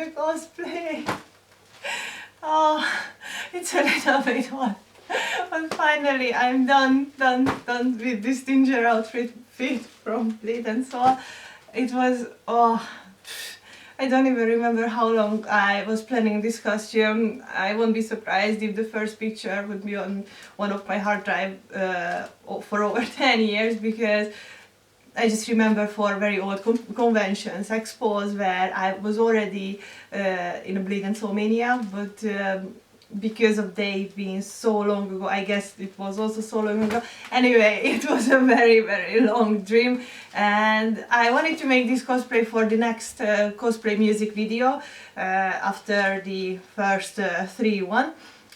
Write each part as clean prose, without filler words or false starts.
the cosplay. Oh, it's a little bit hot. But finally I'm done with this ginger outfit from Bleed and Soul. It was, oh, I don't even remember how long I was planning this costume. I won't be surprised if the first picture would be on one of my hard drive for over 10 years, because I just remember for very old conventions, expos, where I was already in a Bleed and Soul mania, but because of they being so long ago, I guess it was also so long ago. Anyway, it was a very long dream, and I wanted to make this cosplay for the next cosplay music video after the first 3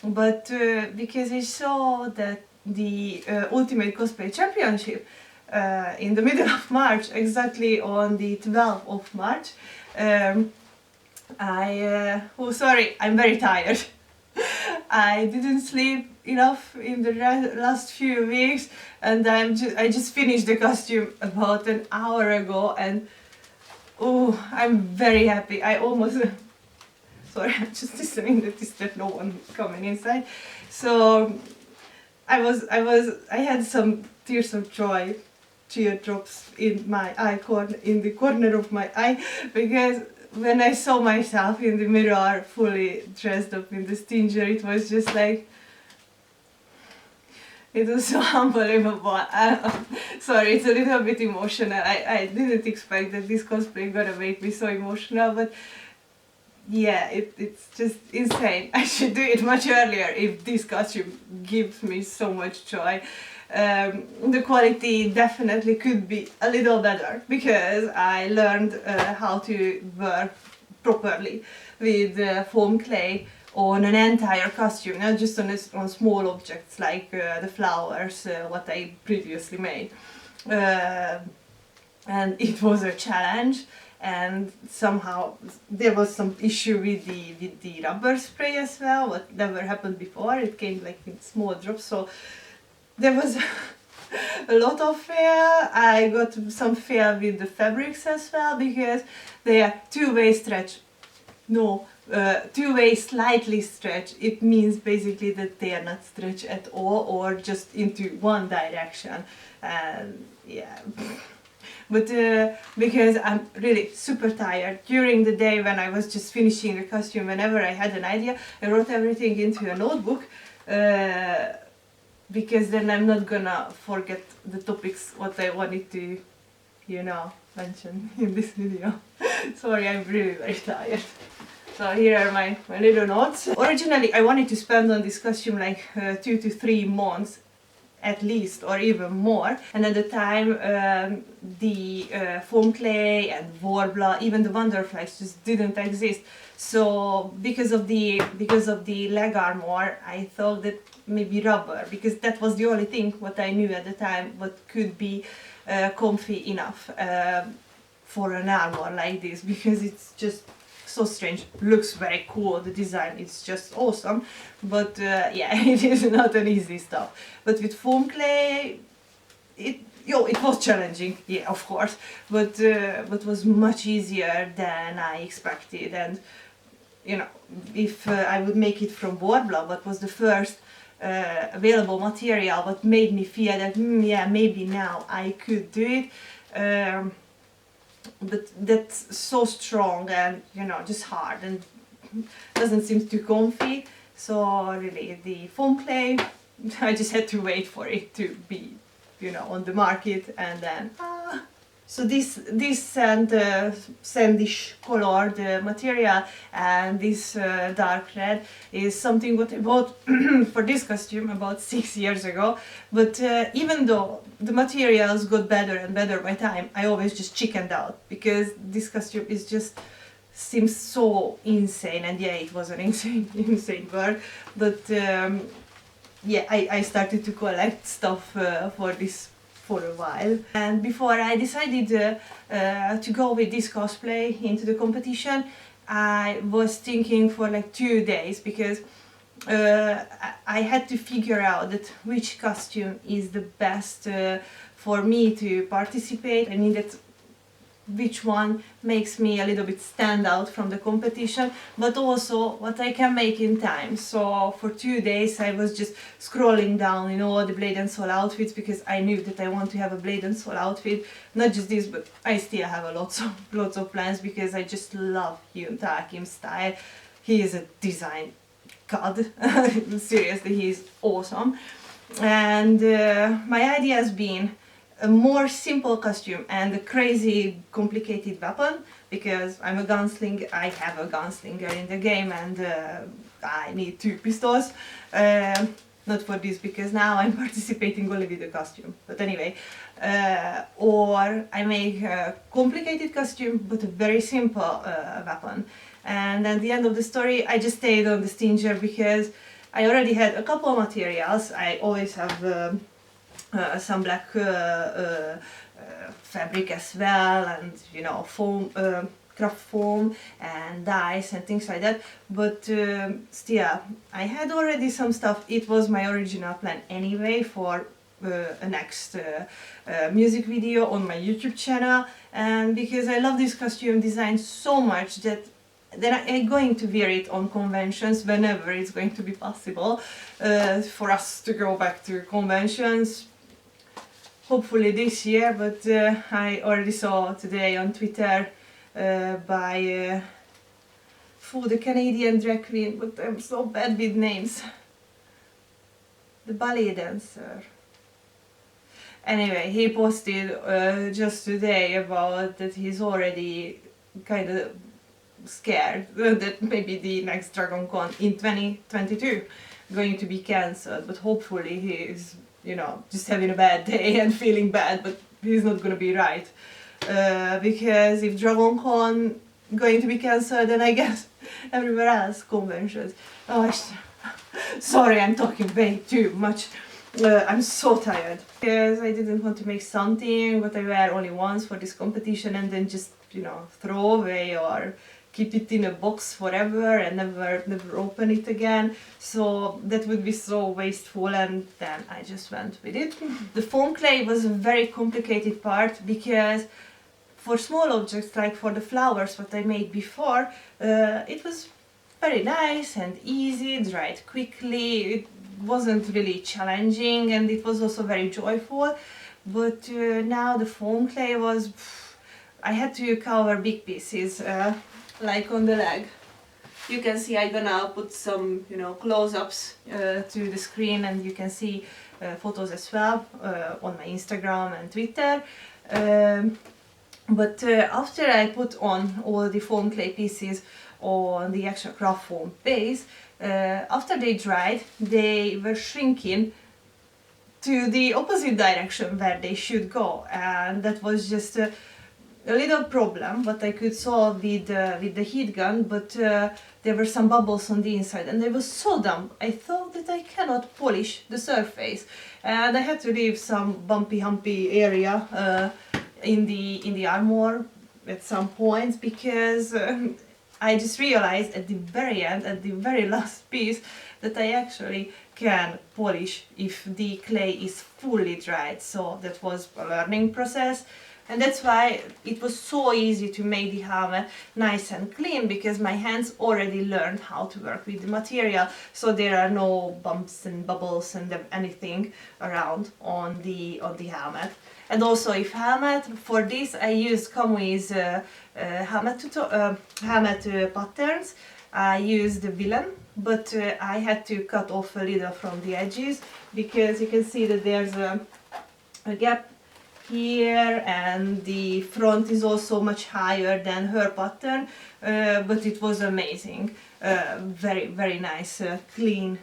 but because I saw that the Ultimate Cosplay Championship in the middle of March, exactly on the 12th of March, oh sorry, I'm very tired. I didn't sleep enough in the last few weeks, and I just finished the costume about an hour ago, and oh, I'm very happy. I almost sorry, I'm just listening that no one coming inside. So I had some tears of joy, teardrops in my in the corner of my eye, because when I saw myself in the mirror fully dressed up in the stinger, it was just like, it was so unbelievable. Sorry, it's a little bit emotional. I didn't expect that this cosplay gonna make me so emotional, but yeah, it's just insane. I should do it much earlier if this costume gives me so much joy. The quality definitely could be a little better, because I learned how to work properly with foam clay on an entire costume, not just on small objects like the flowers, what I previously made. And it was a challenge, and somehow there was some issue with the rubber spray as well, what never happened before. It came like in small drops, so there was a lot of fail. I got some fail with the fabrics as well, because they are two-way stretch. No, two-way slightly stretch. It means basically that they are not stretched at all, or just into one direction. And yeah. But because I'm really super tired, during the day when I was just finishing the costume, whenever I had an idea, I wrote everything into a notebook, because then I'm not gonna forget the topics what I wanted to, you know, mention in this video. Sorry, I'm really very tired. So here are my little notes. Originally I wanted to spend on this costume like 2 to 3 months at least, or even more, and at the time the foam clay and warbler, even the butterflies just didn't exist. So because of the leg armor, I thought that maybe rubber, because that was the only thing what I knew at the time what could be comfy enough for an armor like this, because it's just so strange. Looks very cool, the design is just awesome, but yeah, it is not an easy stuff. But with foam clay, it was challenging, yeah, of course, but was much easier than I expected. And you know, if I would make it from warbler, what was the first available material, what made me feel that yeah, maybe now I could do it. But that's so strong and, you know, just hard and doesn't seem too comfy. So really, the foam clay, I just had to wait for it to be, you know, on the market, and then so this sandish colored material and this dark red is something what I bought for this costume about 6 years ago. But even though the materials got better and better by time, I always just chickened out, because this costume is just seems so insane. And yeah, it was an insane word, but yeah, I started to collect stuff for this for a while. And before I decided to go with this cosplay into the competition, I was thinking for like 2 days, because I had to figure out that which costume is the best for me to participate. I needed which one makes me a little bit stand out from the competition, but also what I can make in time. So for 2 days I was just scrolling down, you know, all the Blade and Soul outfits, because I knew that I want to have a Blade and Soul outfit. Not just this, but I still have a lots of plans, because I just love Takim's style. He is a design god. Seriously, he is awesome. And my idea has been a more simple costume and a crazy complicated weapon, because I'm a gunslinger. I have a gunslinger in the game, and I need 2 pistols. Not for this, because now I'm participating only with the costume, but anyway. Or I make a complicated costume but a very simple weapon. And at the end of the story I just stayed on the Stinger, because I already had a couple of materials. I always have some black fabric as well, and you know, foam, craft foam and dyes and things like that, but still I had already some stuff. It was my original plan anyway for a next music video on my YouTube channel, and because I love this costume design so much that then I'm going to wear it on conventions whenever it's going to be possible for us to go back to conventions. Hopefully this year, but I already saw today on Twitter by the Canadian drag queen, but I'm so bad with names. The ballet dancer. Anyway, he posted just today about that he's already kind of scared that maybe the next Dragon Con in 2022 going to be cancelled, but hopefully he is, you know, just having a bad day and feeling bad, but he's not gonna be right. Because if Dragon Con going to be cancelled, then I guess everywhere else conventions. Oh, sorry, I'm talking way too much. I'm so tired. Because I didn't want to make something what I wear only once for this competition and then just, you know, throw away or keep it in a box forever and never open it again. So that would be so wasteful, and then I just went with it. The foam clay was a very complicated part, because for small objects like for the flowers what I made before, it was very nice and easy, dried quickly, it wasn't really challenging, and it was also very joyful. But now the foam clay was, I had to cover big pieces, like on the leg. You can see I'm gonna put some, you know, close-ups to the screen, and you can see photos as well on my Instagram and Twitter. But after I put on all the foam clay pieces on the actual craft foam base, after they dried, they were shrinking to the opposite direction where they should go, and that was just a little problem what I could solve with the heat gun, but there were some bubbles on the inside, and I was so dumb. I thought that I cannot polish the surface, and I had to leave some bumpy humpy area in the armor at some points, because I just realized at the very end, at the very last piece, that I actually can polish if the clay is fully dried. So that was a learning process. And that's why it was so easy to make the helmet nice and clean, because my hands already learned how to work with the material, so there are no bumps and bubbles and anything around on the helmet. And also, if helmet, for this I used Kamui's helmet patterns. I used the villain, but I had to cut off a little from the edges, because you can see that there's a gap here, and the front is also much higher than her pattern, but it was amazing. Very nice, clean,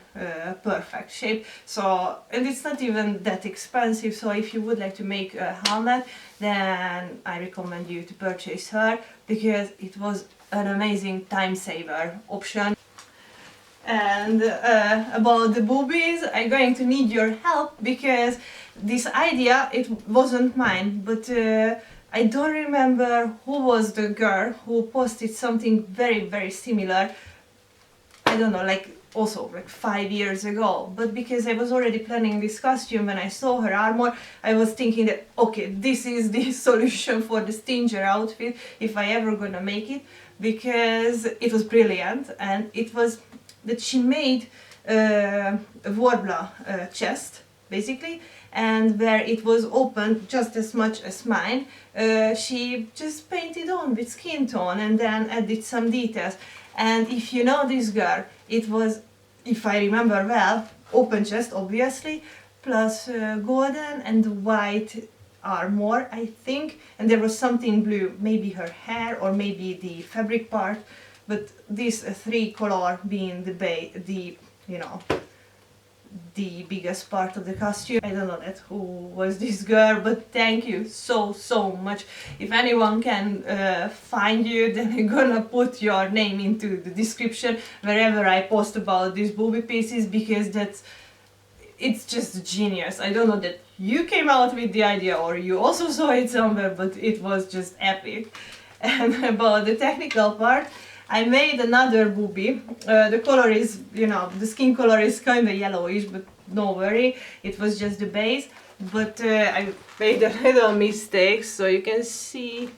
perfect shape. So, and it's not even that expensive, so if you would like to make a helmet, then I recommend you to purchase her, because it was an amazing time saver option. And about the boobies, I'm going to need your help, because this idea, it wasn't mine, but I don't remember who was the girl who posted something very similar. I don't know, like also like 5 years ago, but because I was already planning this costume when I saw her armor, I was thinking that okay, this is the solution for the Stinger outfit if I ever gonna make it, because it was brilliant. And it was that she made a Warbler chest basically, and where it was open just as much as mine, she just painted on with skin tone and then added some details. And if you know this girl, it was, if I remember well, open chest obviously, plus golden and white armor, I think, and there was something blue, maybe her hair or maybe the fabric part, but these three color being the you know, the biggest part of the costume. I don't know that who was this girl, but thank you so much. If anyone can find you, then I'm gonna put your name into the description wherever I post about these booby pieces, because it's just genius. I don't know that you came out with the idea or you also saw it somewhere, but it was just epic. And about the technical part, I made another booby. The color is, you know, the skin color is kind of yellowish, but no worry, it was just the base. But I made a little mistake, so you can see,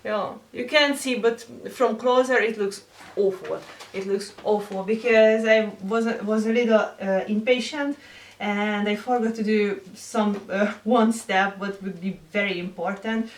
yeah, you can't see, but from closer it looks awful. It looks awful because I was a little impatient, and I forgot to do some one step what would be very important.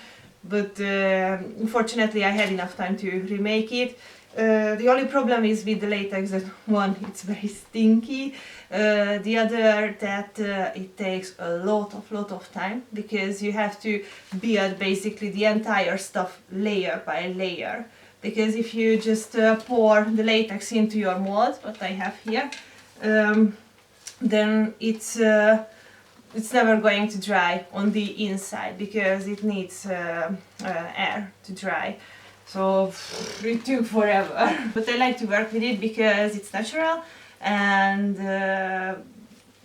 But unfortunately I had enough time to remake it. The only problem is with the latex that one, it's very stinky. The other, that it takes a lot of time, because you have to build basically the entire stuff layer by layer. Because if you just pour the latex into your mold, what I have here, then it's never going to dry on the inside, because it needs air to dry. So it took forever. But I like to work with it because it's natural, and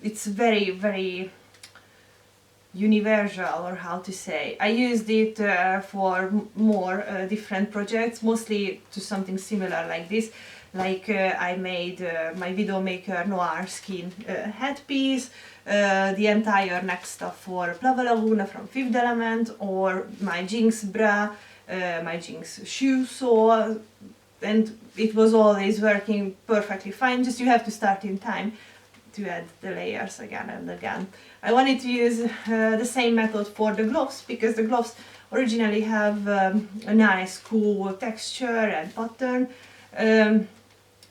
it's very universal, or how to say. I used it for more different projects, mostly to something similar like this. Like I made my Widowmaker Noir skin headpiece, the entire neck stuff for Plava Laguna from Fifth Element, or my Jinx bra, my Jinx shoe sole, and it was always working perfectly fine. Just you have to start in time to add the layers again and again. I wanted to use the same method for the gloves, because the gloves originally have a nice cool texture and pattern,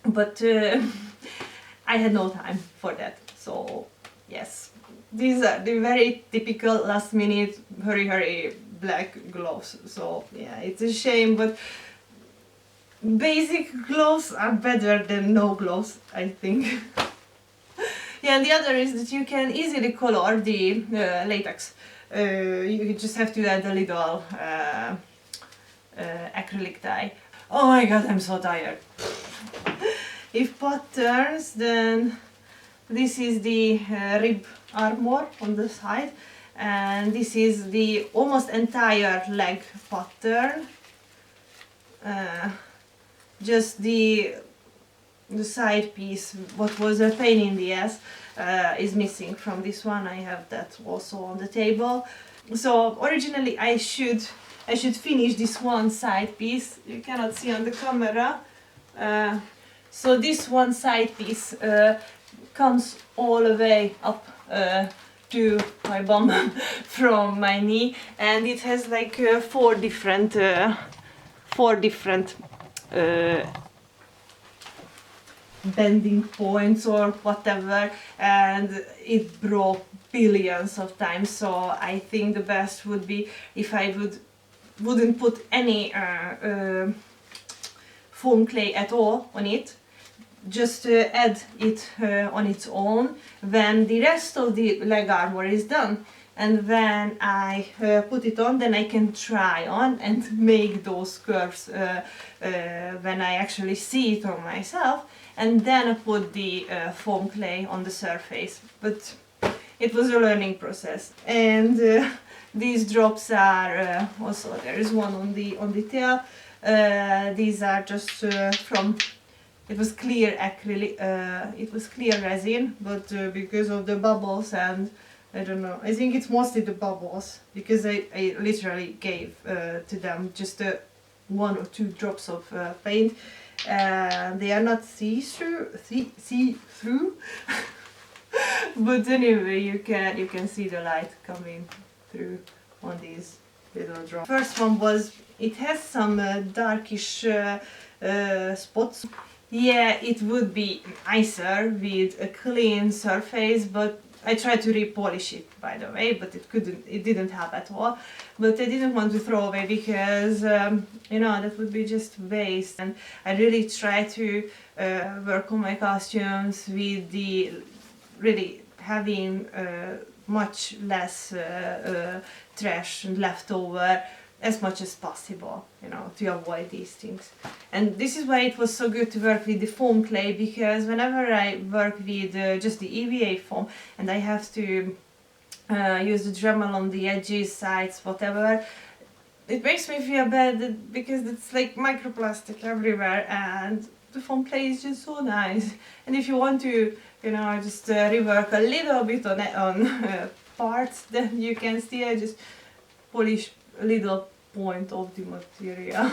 but I had no time for that. So yes, these are the very typical last minute hurry black gloves. So yeah, it's a shame, but basic gloves are better than no gloves, I think. Yeah, and the other is that you can easily color the latex. You just have to add a little acrylic dye. Oh my god, I'm so tired. If patterns, then this is the rib armor on the side, and this is the almost entire leg pattern. Just the side piece, what was a pain in the ass, is missing from this one. I have that also on the table. So originally I should finish this one side piece. You cannot see on the camera. So this one side piece comes all the way up to my bum from my knee, and it has like four different bending points or whatever, and it broke billions of times. So I think the best would be if I wouldn't put any foam clay at all on it, just add it on its own when the rest of the leg armor is done. And when I put it on, then I can try on and make those curves when I actually see it on myself, and then I put the foam clay on the surface. But it was a learning process. And these drops are also, there is one on the tail. These are just from it was clear acrylic, it was clear resin, but because of the bubbles and I don't know, I think it's mostly the bubbles, because I literally gave to them just 1 or 2 drops of paint, and they are not see-through, but anyway you can see the light coming through on these little drops. First one was, it has some darkish spots. Yeah, it would be nicer with a clean surface, but I tried to repolish it, by the way, but it didn't help at all. But I didn't want to throw away because, you know, that would be just waste. And I really try to work on my costumes with the really having much less trash and leftover as much as possible, you know, to avoid these things. And this is why it was so good to work with the foam clay, because whenever I work with just the EVA foam and I have to use the Dremel on the edges, sides, whatever, it makes me feel bad because it's like microplastic everywhere, and the foam clay is just so nice. And if you want to, you know, just rework a little bit on parts, then you can still just polish a little point of the material.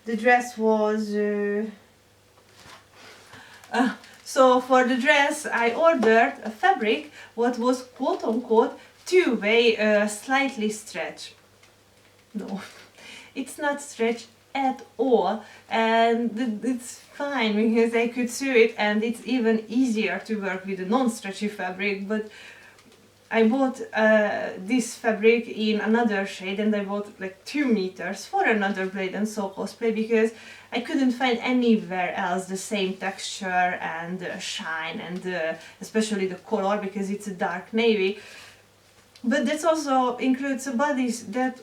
The dress was so for the dress I ordered a fabric what was quote-unquote two-way slightly stretch. No, it's not stretch at all, and it's fine because I could sew it, and it's even easier to work with a non-stretchy fabric. But I bought this fabric in another shade, and I bought like 2 meters for another Blade and Soul cosplay because I couldn't find anywhere else the same texture and shine, and especially the color, because it's a dark navy. But that also includes a bodysuit,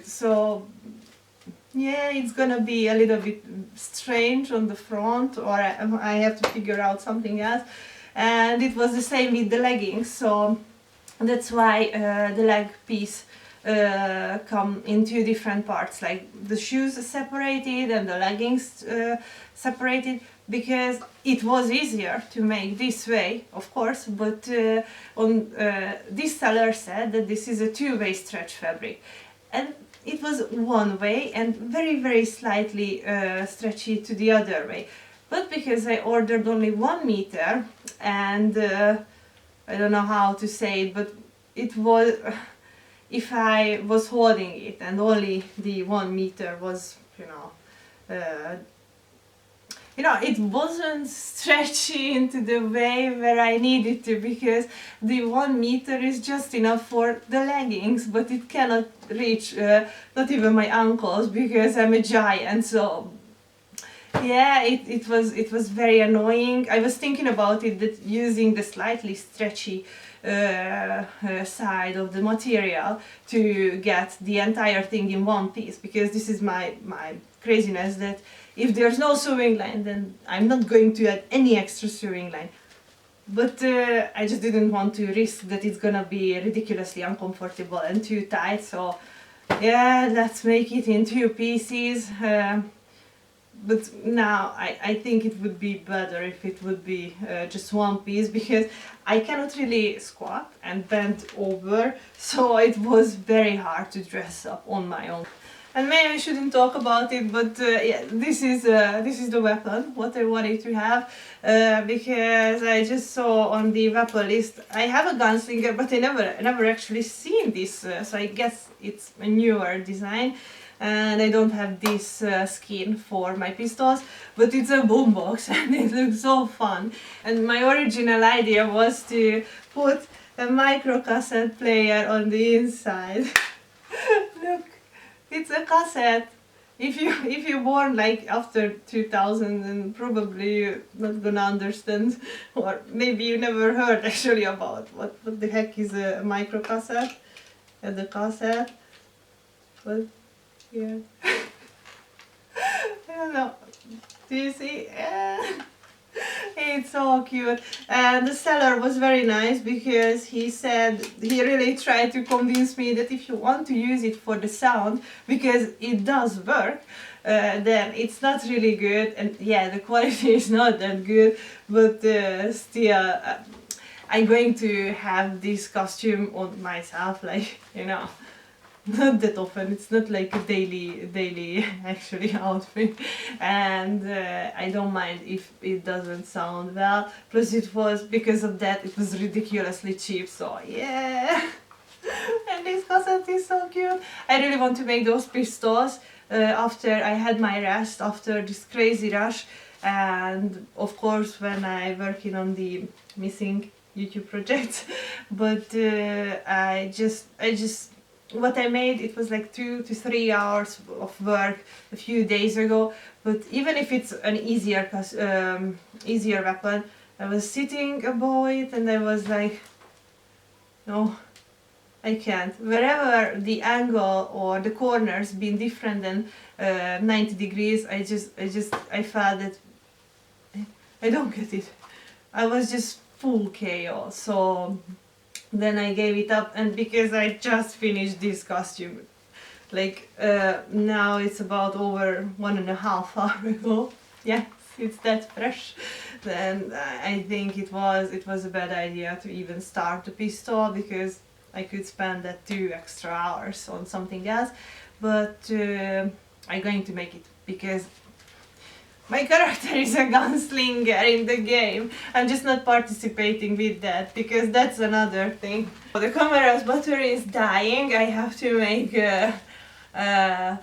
so yeah, it's gonna be a little bit strange on the front, or I have to figure out something else. And it was the same with the leggings, so that's why the leg piece come in 2 different parts, like the shoes separated and the leggings separated, because it was easier to make this way, of course, but this seller said that this is a 2-way stretch fabric, and it was 1 way and very slightly stretchy to the other way. But because I ordered only 1 meter, and I don't know how to say it, but it was, if I was holding it and only the 1 meter was, you know, it wasn't stretchy into the way where I needed to, because the 1 meter is just enough for the leggings, but it cannot reach not even my ankles because I'm a giant. So yeah, it was very annoying. I was thinking about it, that using the slightly stretchy side of the material to get the entire thing in 1 piece, because this is my craziness, that if there's no sewing line, then I'm not going to add any extra sewing line. But I just didn't want to risk that it's gonna be ridiculously uncomfortable and too tight, so yeah, let's make it in 2 pieces. But now I think it would be better if it would be just 1 piece, because I cannot really squat and bend over, so it was very hard to dress up on my own. And maybe I shouldn't talk about it, but yeah, this is the weapon what I wanted to have, because I just saw on the weapon list I have a gunslinger, but I never actually seen this, so I guess it's a newer design. And I don't have this skin for my pistols, but it's a boombox and it looks so fun. And my original idea was to put a micro cassette player on the inside. Look, it's a cassette. If you're born like after 2000, then probably you're not gonna understand, or maybe you never heard actually about what the heck is a micro cassette and the cassette. But yeah. I don't know. Do you see? It's so cute. And the seller was very nice, because he said, he really tried to convince me that if you want to use it for the sound, because it does work, then it's not really good, and yeah, the quality is not that good, but still I'm going to have this costume on myself, like, you know, not that often. It's not like a daily actually outfit, and I don't mind if it doesn't sound well. Plus it was, because of that, it was ridiculously cheap, so yeah. And this concept is so cute. I really want to make those pistols after I had my rest after this crazy rush, and of course when I working on the missing YouTube project. But I just what I made, it was like 2 to 3 hours of work a few days ago. But even if it's an easier weapon, I was sitting above it and I was like, no, I can't. Wherever the angle or the corners been different than 90 degrees, I felt that I don't get it. I was just full chaos. So then I gave it up, and because I just finished this costume, like now it's about over 1.5 hours ago. Yes, it's that fresh. Then I think it was a bad idea to even start the pistol, because I could spend that 2 extra hours on something else. But I'm going to make it, because my character is a gunslinger in the game. I'm just not participating with that, because that's another thing. The camera's battery is dying. I have to make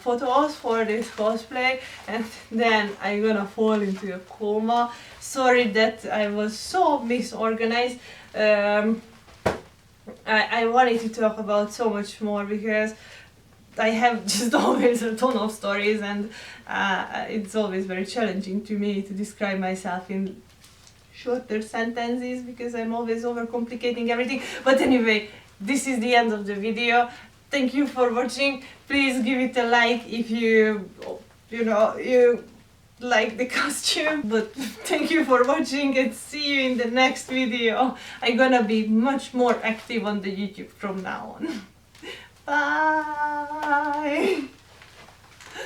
photos for this cosplay, and then I'm gonna fall into a coma. Sorry that I was so misorganized. I wanted to talk about so much more, because I have just always a ton of stories, and it's always very challenging to me to describe myself in shorter sentences, because I'm always overcomplicating everything. But anyway, this is the end of the video. Thank you for watching. Please give it a like if you like the costume. But thank you for watching, and see you in the next video. I'm gonna be much more active on the YouTube from now on. Bye!